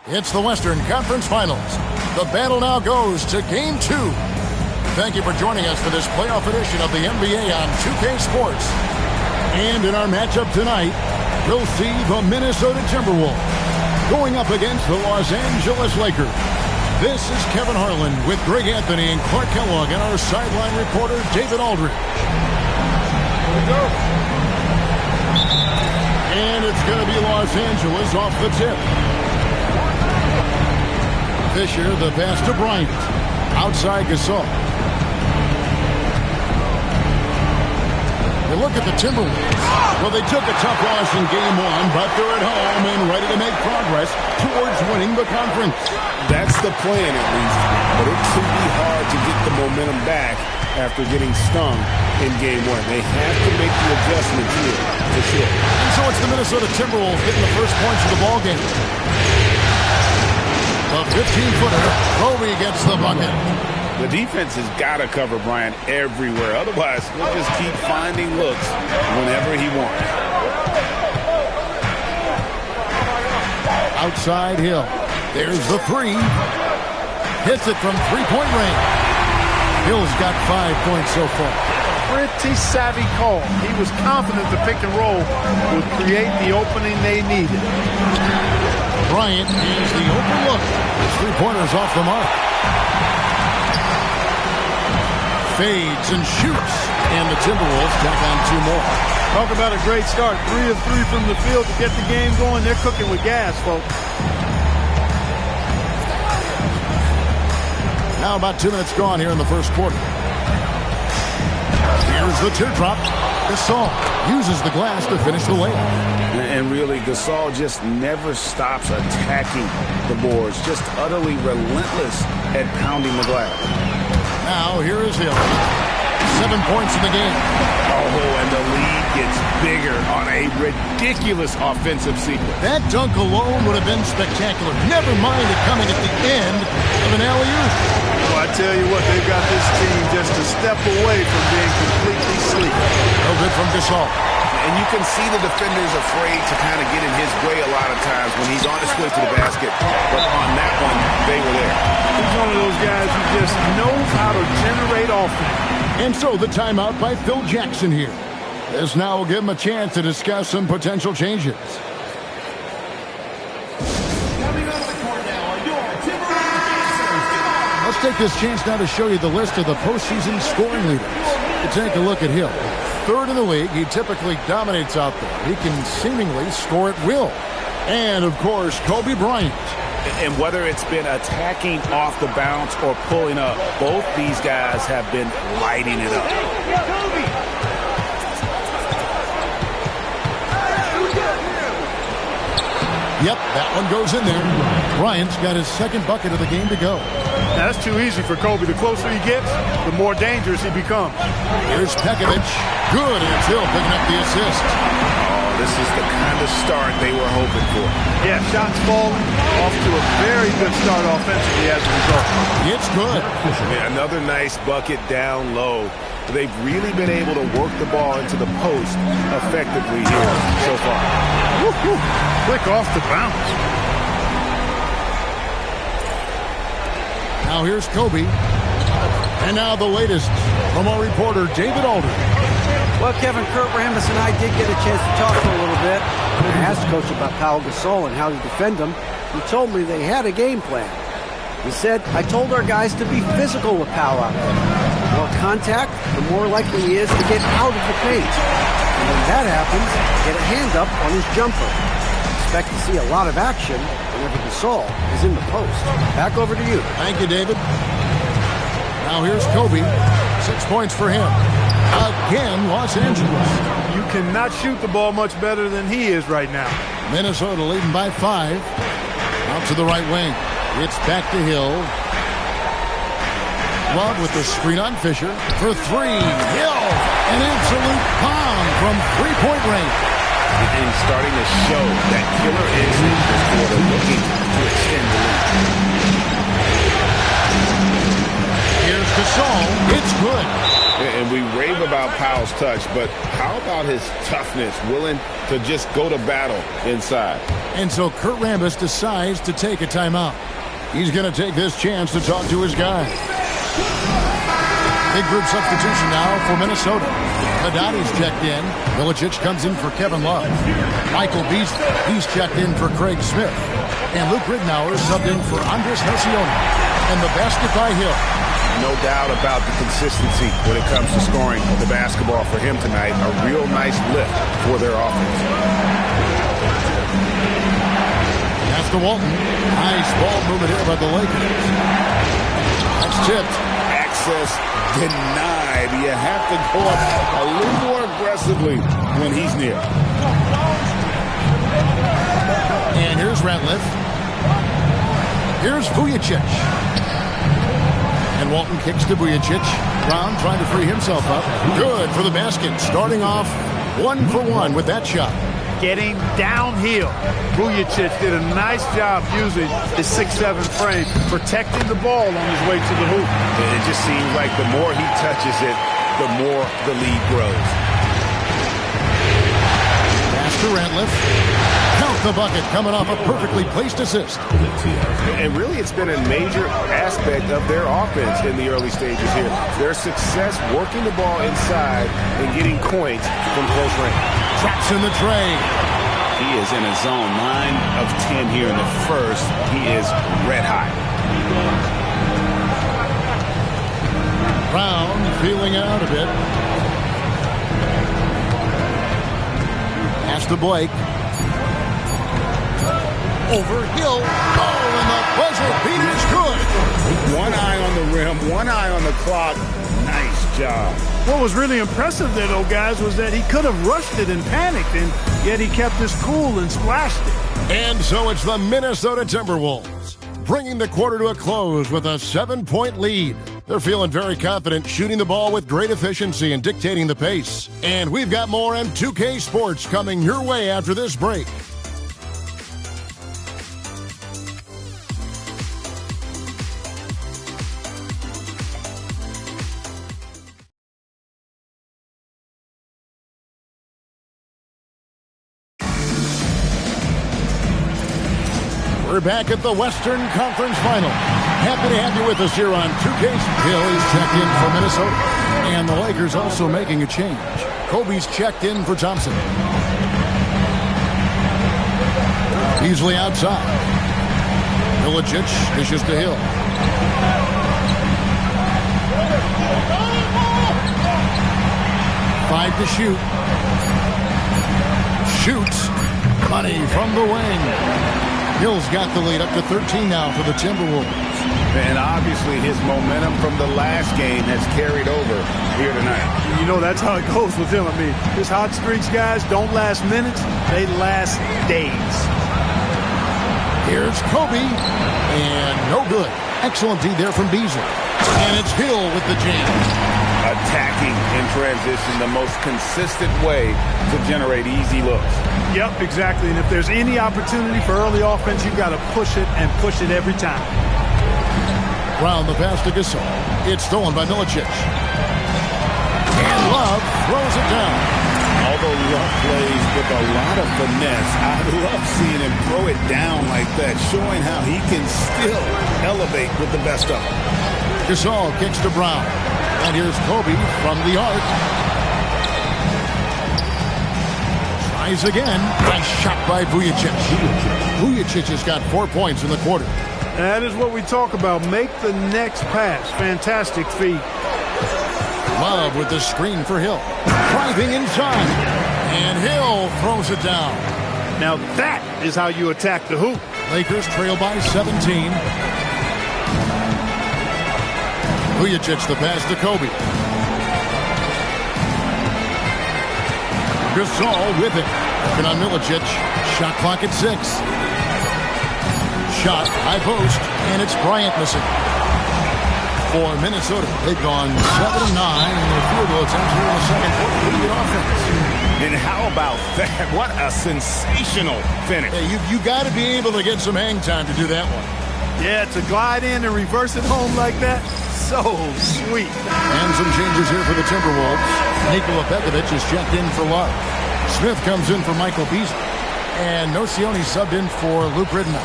It's the Western Conference Finals. The battle now goes to Game 2. Thank you for joining us for this playoff edition of the NBA on 2K Sports. And in our matchup tonight, we'll see the Minnesota Timberwolves going up against the Los Angeles Lakers. This is Kevin Harlan with Greg Anthony and Clark Kellogg and our sideline reporter, David Aldridge. Here we go. And it's going to be Los Angeles off the tip. Fisher, the pass to Bryant. Outside Gasol. You look at the Timberwolves. Well, they took a tough loss in Game 1, but they're at home and ready to make progress towards winning the conference. That's the plan, at least. But it could be hard to get the momentum back after getting stung in Game 1. They have to make the adjustments here, for sure. And so it's the Minnesota Timberwolves getting the first points of the ballgame. The 15-footer, Kobe gets the bucket. The defense has got to cover Bryant everywhere. Otherwise, he'll just keep finding looks whenever he wants. Outside Hill. There's the three. Hits it from three-point range. Hill's got 5 points so far. Pretty savvy call. He was confident the pick and roll would create the opening they needed. Bryant is the open look. His three-pointer's off the mark. Fades and shoots. And the Timberwolves tack on 2 more. Talk about a great start. 3 of 3 from the field to get the game going. They're cooking with gas, folks. Now about 2 minutes gone here in the first quarter. Here's the teardrop. Gasol uses the glass to finish the layup. And really, Gasol just never stops attacking the boards. Just utterly relentless at pounding the glass. Now here is Hill. 7 points in the game. Oh, and the lead gets bigger on a ridiculous offensive sequence. That dunk alone would have been spectacular. Never mind it coming at the end of an alley-oop. Well, I tell you what, they've got this team just a step away from being completely sleep. No good from Gasol. And you can see the defenders afraid to kind of get in his way a lot of times when he's on his way to the basket. But on that one, they were there. He's one of those guys who just knows how to generate offense. And so the timeout by Phil Jackson here. This now will give him a chance to discuss some potential changes. Let's take this chance now to show you the list of the postseason scoring leaders. To take a look at Hill. 3rd in the league, he typically dominates out there. He can seemingly score at will. And, of course, Kobe Bryant. And whether it's been attacking off the bounce or pulling up, both these guys have been lighting it up. Yep, that one goes in there. Bryant's got his 2nd bucket of the game to go. Now, that's too easy for Kobe. The closer he gets, the more dangerous he becomes. Here's Pekovic. Good, and it's Hill picking up the assist. Oh, this is the kind of start they were hoping for. Yeah, shots falling. Off to a very good start offensively as a result. It's good. Yeah, another nice bucket down low. They've really been able to work the ball into the post effectively here so far. Woo-hoo. Quick off the bounce. Now here's Kobe. And now the latest from our reporter, David Aldridge. Well, Kevin, Kurt Rambis and I did get a chance to talk for a little bit. I asked Coach about Pau Gasol and how to defend him. He told me they had a game plan. He said, I told our guys to be physical with Pau out there. The more contact, the more likely he is to get out of the paint. And when that happens, get a hand up on his jumper. Expect to see a lot of action whenever Gasol is in the post. Back over to you. Thank you, David. Now here's Kobe. 6 points for him. Again, Los Angeles. You cannot shoot the ball much better than he is right now. Minnesota leading by 5. Out to the right wing. It's back to Hill. Love with the screen on Fisher for 3. Hill, an absolute bomb from three-point range. And starting to show that killer instinct this quarter, looking to extend the lead. Here's Gasol. It's good. And we rave about Pau's touch, but how about his toughness, willing to just go to battle inside? And so Kurt Rambis decides to take a timeout. He's going to take this chance to talk to his guys. Big group substitution now for Minnesota. Haddadi's checked in. Milicic comes in for Kevin Love. Michael Beasley, he's checked in for Craig Smith. And Luke Ridnour subbed in for Andres Hesiona. And the basket by Hill. No doubt about the consistency when it comes to scoring the basketball for him tonight. A real nice lift for their offense. Pass to Walton. Nice ball movement here by the Lakers. That's tipped. Access denied. You have to go up a little more aggressively when he's near. And here's Ratliff. Here's Vujicic. And Walton kicks to Vujicic. Brown trying to free himself up. Good for the basket. Starting off 1-for-1 with that shot. Getting downhill. Vujicic did a nice job using his 6'7" frame, protecting the ball on his way to the hoop. It just seems like the more he touches it, the more the lead grows. Pass to Ratliff. Count the bucket coming off a perfectly placed assist. And really it's been a major aspect of their offense in the early stages here. Their success working the ball inside and getting points from close range. Traps in the tray. He is in a zone 9 of 10 here in the first. He is red hot. Brown feeling out a bit. Pass to Blake. Over Hill. Oh, and the buzzer beat is good. One eye on the rim, one eye on the clock. Nice job. What was really impressive there, though, guys, was that he could have rushed it and panicked, and yet he kept his cool and splashed it. And so it's the Minnesota Timberwolves, bringing the quarter to a close with a 7-point lead. They're feeling very confident, shooting the ball with great efficiency and dictating the pace. And we've got more M2K Sports coming your way after this break. We're back at the Western Conference Final. Happy to have you with us here on 2K. Hill is checked in for Minnesota. And the Lakers also making a change. Kobe's checked in for Thompson. Beasley outside. Milicic dishes to Hill. Five to shoot. Shoots. Money from the wing. Hill's got the lead up to 13 now for the Timberwolves. And obviously his momentum from the last game has carried over here tonight. You know, that's how it goes with him. I mean, his hot streaks, guys, don't last minutes. They last days. Here's Kobe. And no good. Excellent D there from Beasley. And it's Hill with the jam. Attacking in transition, the most consistent way to generate easy looks. Yep, exactly. And if there's any opportunity for early offense, you've got to push it and push it every time. Brown the pass to Gasol. It's stolen by Milicic. And Love throws it down. Although Love plays with a lot of finesse, I love seeing him throw it down like that, showing how he can still elevate with the best of them. Gasol kicks to Brown. And here's Kobe from the arc. Tries again. Nice shot by Vujicic. Vujicic has got 4 points in the quarter. That is what we talk about. Make the next pass. Fantastic feed. Love with the screen for Hill. Driving inside. And Hill throws it down. Now that is how you attack the hoop. Lakers trail by 17. Vujicic the pass to Kobe. Gasol with it. Working on Milicic. Shot clock at 6. Shot, high post, and it's Bryant missing. For Minnesota, they've gone 7-9 in their field goal attempts here in the second quarter. Pretty good offense. And how about that? What a sensational finish. Hey, you got to be able to get some hang time to do that one. Yeah, to glide in and reverse it home like that, so sweet. And some changes here for the Timberwolves. Nikola Pekovic is checked in for Love. Smith comes in for Michael Beasley. And Nocioni subbed in for Luke Ridnour.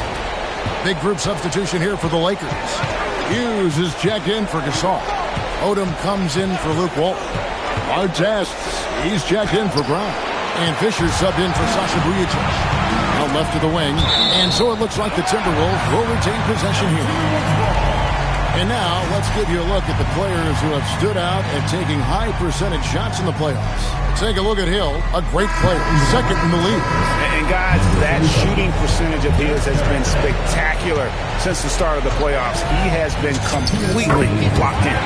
Big group substitution here for the Lakers. Hughes is checked in for Gasol. Odom comes in for Luke Walton. Artests, he's checked in for Brown. And Fisher subbed in for Sasha Vujacic. Now left to the wing. And so it looks like the Timberwolves will retain possession here. And now let's give you a look at the players who have stood out at taking high percentage shots in the playoffs. Take a look at Hill, a great player, second in the league. And guys, that shooting percentage of his has been spectacular since the start of the playoffs. He has been completely locked in.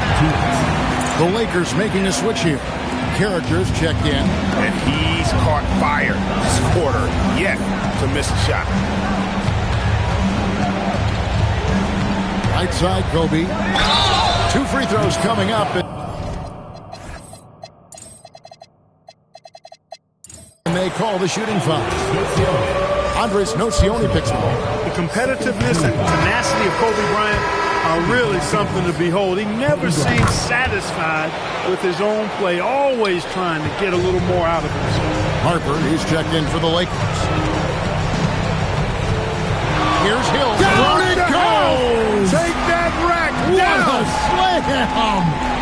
The Lakers making a switch here. Characters checked in. And he's caught fire this quarter, yet to miss a shot. Right side, Kobe. 2 free throws coming up. And they call the shooting foul. Andres Nocioni picks one. The competitiveness and tenacity of Kobe Bryant are really something to behold. He never seems satisfied with his own play, always trying to get a little more out of himself. Harper, he's checked in for the Lakers. Here's Hill. Down it goes! Take that rack down! What a slam!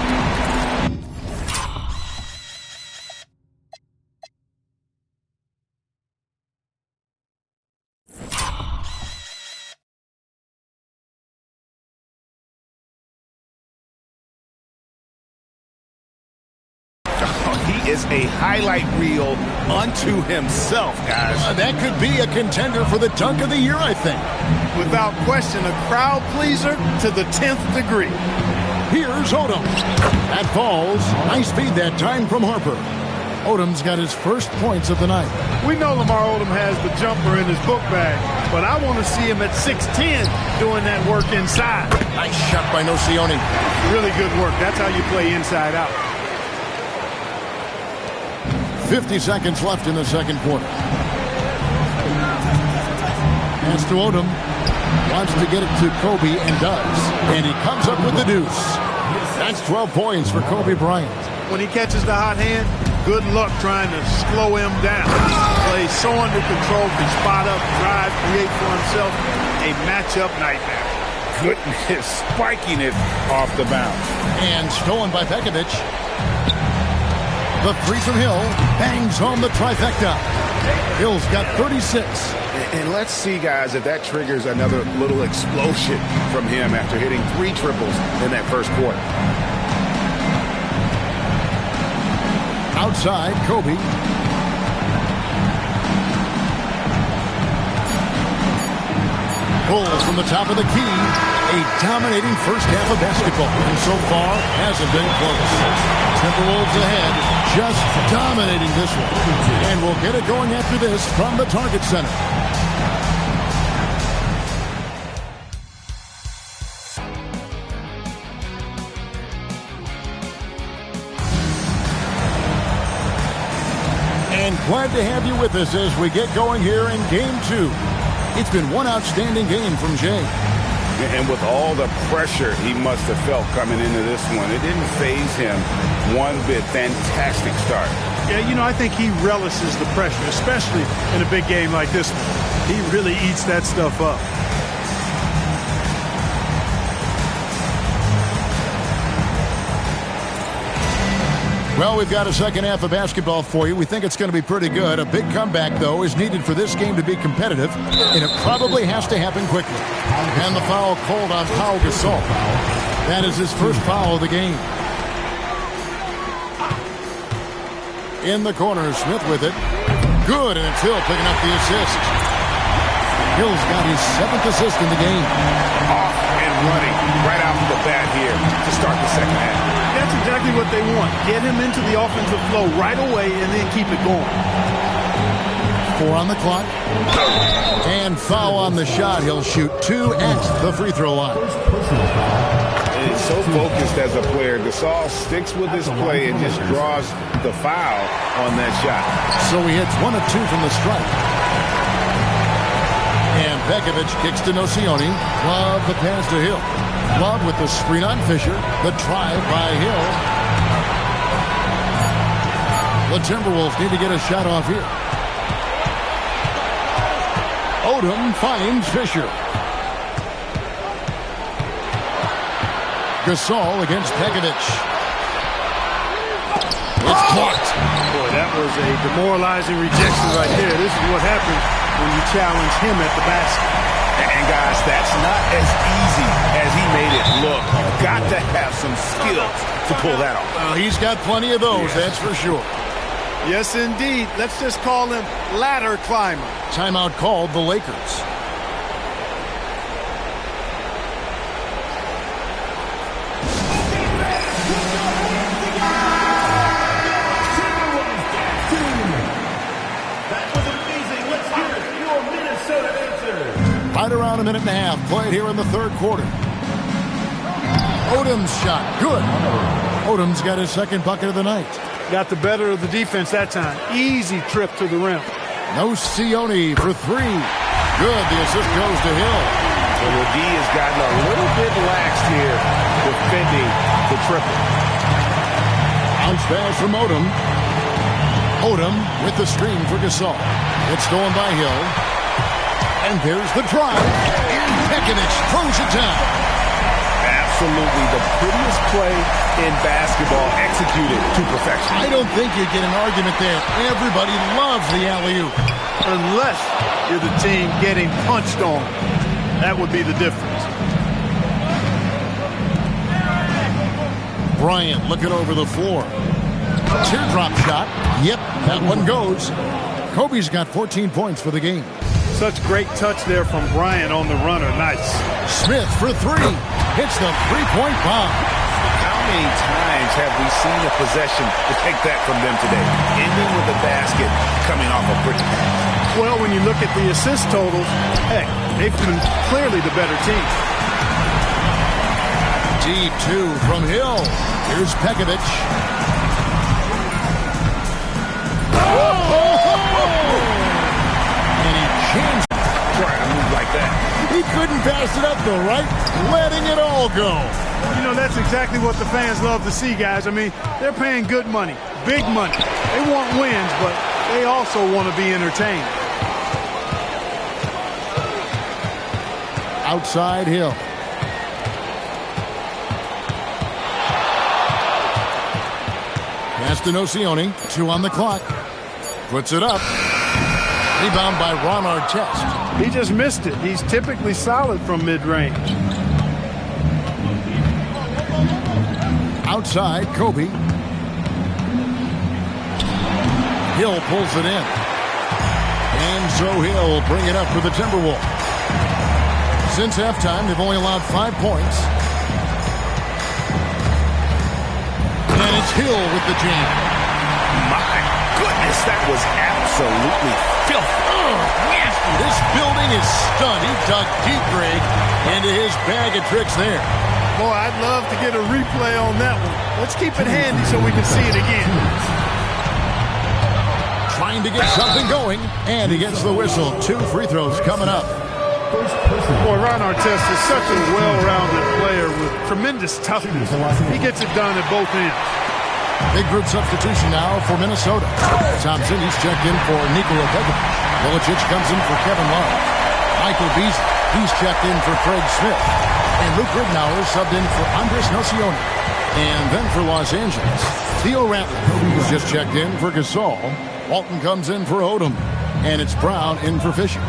He is a highlight reel unto himself, guys. That could be a contender for the dunk of the year, I think. Without question, a crowd pleaser to the 10th degree. Here's Odom. That falls. Nice feed that time from Harper. Odom's got his first points of the night. We know Lamar Odom has the jumper in his book bag, but I want to see him at 6'10", doing that work inside. Nice shot by Nocioni. Really good work. That's how you play inside out. 50 seconds left in the second quarter. Pass to Odom. Wants to get it to Kobe and does. And he comes up with the deuce. That's 12 points for Kobe Bryant. When he catches the hot hand, good luck trying to slow him down. Plays so under control, can spot up, drive, create for himself. A matchup nightmare. Goodness, spiking it off the bounce. And stolen by Pekovic. The three from Hill bangs home the trifecta. Hill's got 36. And let's see, guys, if that triggers another little explosion from him after hitting 3 triples in that first quarter. Outside, Kobe. Pulls from the top of the key. A dominating first half of basketball. And so far, hasn't been close. Timberwolves ahead, just dominating this one. And we'll get it going after this from the Target Center. And glad to have you with us as we get going here in Game 2. It's been one outstanding game from Jay. And with all the pressure he must have felt coming into this one, it didn't faze him one bit. Fantastic start. Yeah, you know, I think he relishes the pressure, especially in a big game like this one. He really eats that stuff up. Well, we've got a second half of basketball for you. We think it's going to be pretty good. A big comeback, though, is needed for this game to be competitive, and it probably has to happen quickly. And the foul called on Pau Gasol. That is his first foul of the game. In the corner, Smith with it. Good, and it's Hill picking up the assist. Hill's got his 7th assist in the game. Off and running right out of the bat here to start the second half. That's exactly what they want. Get him into the offensive flow right away and then keep it going. 4 on the clock. And foul on the shot. He'll shoot 2 at the free throw line. And he's so focused as a player. Gasol sticks with his play and just draws the foul on that shot. So he hits 1 of 2 from the strike. And Pekovic kicks to Nocioni. Love the pass to Hill. Love with the screen on Fisher. The drive by Hill. The Timberwolves need to get a shot off here. Odom finds Fisher. Gasol against Pekovic. It's blocked. Boy, that was a demoralizing rejection right there. This is what happens when you challenge him at the basket. And guys, that's not as easy as he made it look. You've got to have some skills to pull that off. Well, he's got plenty of those, that's for sure. Yes, indeed. Let's just call him ladder climber. Timeout called the Lakers. Right around a minute and a half played here in the third quarter. Odom's shot, good. Odom's got his second bucket of the night. Got the better of the defense that time. Easy trip to the rim. Nocioni for three. Good, the assist goes to Hill. So the D has gotten a little bit laxed here defending the triple. Bounce pass from Odom. Odom with the screen for Gasol. It's stolen by Hill. And there's the drive. And Pekovic throws it down. Absolutely the prettiest play in basketball executed to perfection. I don't think you get an argument there. Everybody loves the alley-oop. Unless you're the team getting punched on. That would be the difference. Bryant looking over the floor. Teardrop shot. Yep, that one goes. Kobe's got 14 points for the game. Such great touch there from Bryant on the runner. Nice. Smith for three. Hits the three-point bomb. How many times have we seen a possession to take that from them today? Ending with a basket coming off a pretty pass. Well, when you look at the assist totals, heck, they've been clearly the better team. Deep two from Hill. Here's Pekovic. And he changed. Trying to move like that. He couldn't pass it up though, right? Letting it all go. You know, that's exactly what the fans love to see, guys. I mean, they're paying good money, big money. They want wins, but they also want to be entertained. Outside Hill. Pass to Nocioni. 2 on the clock. Puts it up. Rebound by Ron Artest. He just missed it. He's typically solid from mid-range. Outside, Kobe. Hill pulls it in. And so Hill will bring it up for the Timberwolves. Since halftime, they've only allowed 5 points. And it's Hill with the jam. My goodness, that was absolutely filthy. Nasty. This building is stunned. He dug deep, Greg, into his bag of tricks there. Boy, I'd love to get a replay on that one. Let's keep it handy so we can see it again. Trying to get something going, and he gets the whistle. 2 free throws coming up. Boy, Ron Artest is such a well-rounded player with tremendous toughness. He gets it done at both ends. Big group substitution now for Minnesota. Thompson, he's checked in for Nikola Pekovic. Milicic comes in for Kevin Love. Michael Beasley, he's checked in for Craig Smith. And Luke Rignauer subbed in for Andres Nocioni. And then for Los Angeles, Theo Rattler, who's just checked in for Gasol. Walton comes in for Odom. And it's Brown in for Fisher.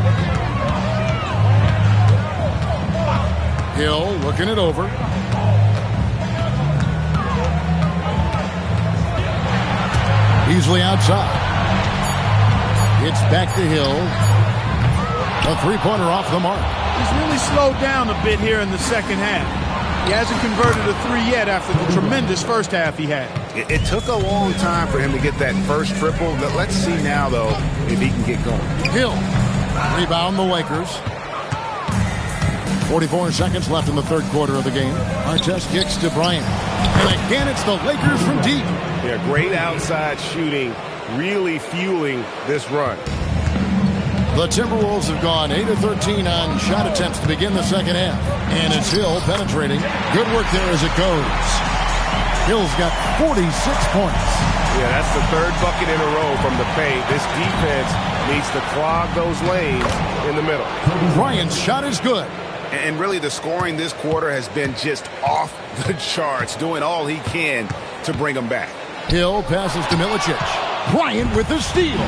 Hill looking it over. Beasley outside. It's back to Hill. A three-pointer off the mark. He's really slowed down a bit here in the second half. He hasn't converted a three yet after the tremendous first half he had. It took a long time for him to get that first triple. Let's see now, though, if he can get going. Hill. Rebound the Lakers. 44 seconds left in the third quarter of the game. Artest kicks to Bryant. And again, it's the Lakers from deep. Yeah, great outside shooting, really fueling this run. The Timberwolves have gone 8 of 13 on shot attempts to begin the second half. And it's Hill penetrating. Good work there as it goes. Hill's got 46 points. Yeah, that's the third bucket in a row from the paint. This defense needs to clog those lanes in the middle. Bryant's shot is good. And really the scoring this quarter has been just off the charts, doing all he can to bring them back. Hill passes to Milicic. Bryant with the steal.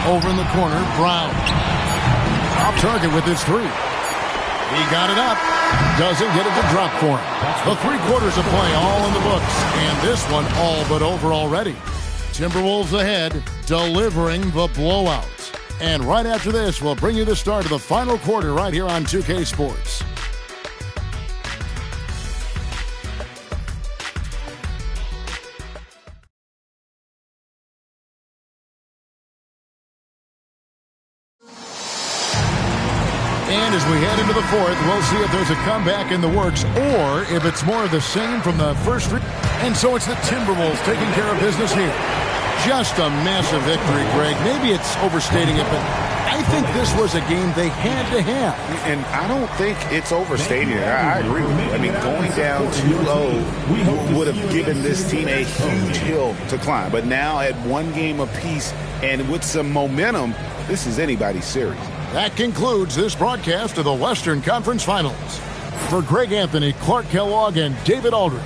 Over in the corner, Brown. Off target with his three. He got it up. Doesn't get it to drop for him. The 3 quarters of play all in the books. And this one all but over already. Timberwolves ahead, delivering the blowout. And right after this, we'll bring you the start of the final quarter right here on 2K Sports. And as we head into the fourth, we'll see if there's a comeback in the works or if it's more of the same from the first 3. And so it's the Timberwolves taking care of business here. Just a massive victory, Greg. Maybe it's overstating it, but I think this was a game they had to have. And I don't think it's overstating it. I agree with you. I mean, going down 2-0 would have given this team a huge hill to climb. But now at 1 game apiece and with some momentum, this is anybody's series. That concludes this broadcast of the Western Conference Finals. For Greg Anthony, Clark Kellogg, and David Aldridge,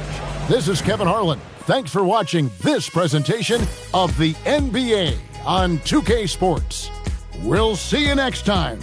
this is Kevin Harlan. Thanks for watching this presentation of the NBA on 2K Sports. We'll see you next time.